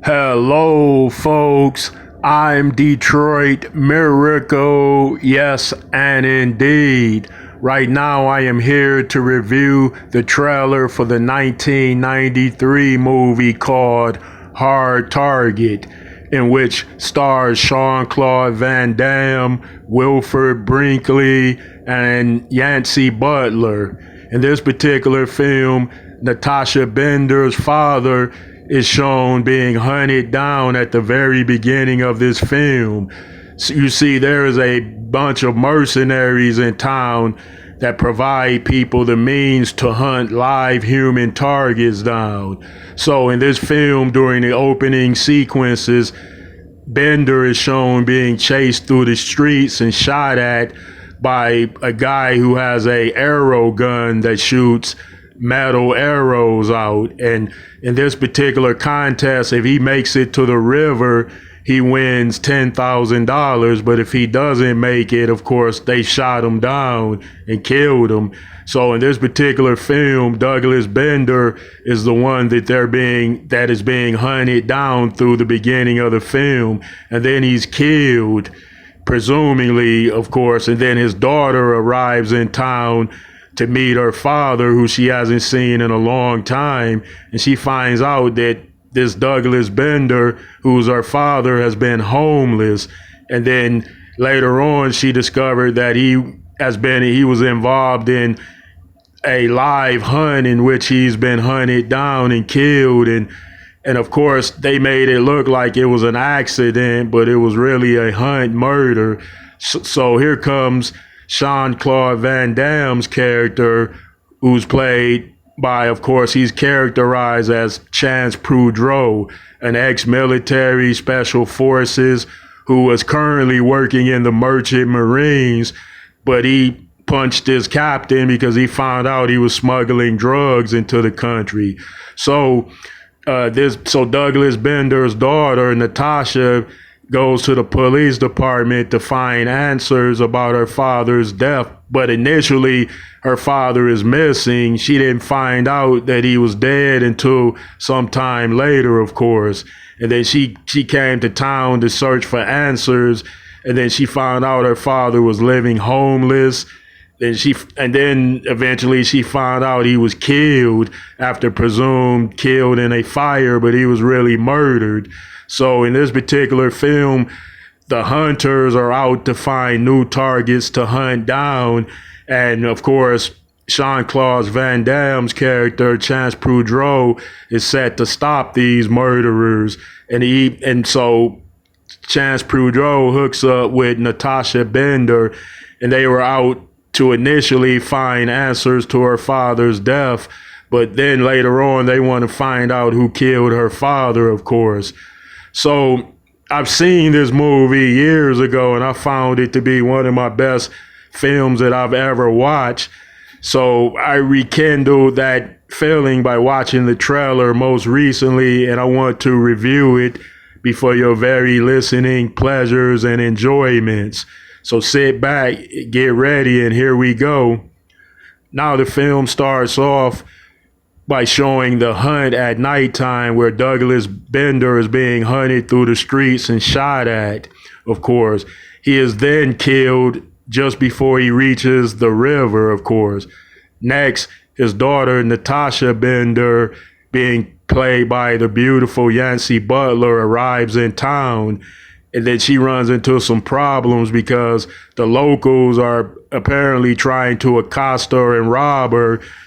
Hello, folks. I'm Detroit Miracle. Yes, and indeed. Right now, I am here to review the trailer for the 1993 movie called Hard Target, in which stars Jean-Claude Van Damme, Wilford Brinkley, and Yancey Butler. In this particular film, Natasha Bender's father is shown being hunted down at the very beginning of this film. So you see, there is a bunch of mercenaries in town that provide people the means to hunt live human targets down. So in this film, during the opening sequences, Bender is shown being chased through the streets and shot at by a guy who has a arrow gun that shoots metal arrows out. And in this particular contest, if he makes it to the river, he wins $10,000. But if he doesn't make it, of course, they shot him down and killed him. So in this particular film, Douglas Bender is the one that is being hunted down through the beginning of the film, and then he's killed, presumably, of course, and then his daughter arrives in town to meet her father, who she hasn't seen in a long time, and she finds out that this Douglas Bender, who's her father, has been homeless. And then later on, she discovered that he was involved in a live hunt in which he's been hunted down and killed. And of course, they made it look like it was an accident, but it was really a hunt murder. So here comes Jean-Claude Van Damme's character, who's played by, of course, he's characterized as Chance Prudhoe, an ex-military special forces who was currently working in the Merchant Marines, but he punched his captain because he found out he was smuggling drugs into the country. So Douglas Bender's daughter, Natasha, goes to the police department to find answers about her father's death. But initially, her father is missing. She didn't find out that he was dead until sometime later, of course. And then she came to town to search for answers. And then she found out her father was living homeless. And then eventually she found out he was killed, after presumed killed in a fire, but he was really murdered. So in this particular film, the hunters are out to find new targets to hunt down. And of course, Jean-Claude Van Damme's character, Chance Prudhoe, is set to stop these murderers. And so Chance Prudhoe hooks up with Natasha Bender, and they were out to initially find answers to her father's death. But then later on, they want to find out who killed her father, of course. So I've seen this movie years ago, and I found it to be one of my best films that I've ever watched. So I rekindled that feeling by watching the trailer most recently, and I want to review it before your very listening pleasures and enjoyments. So sit back, get ready, and here we go. Now the film starts off by showing the hunt at nighttime, where Douglas Bender is being hunted through the streets and shot at, of course. He is then killed just before he reaches the river, of course. Next, his daughter, Natasha Bender, being played by the beautiful Yancey Butler, arrives in town. And then she runs into some problems because the locals are apparently trying to accost her and rob her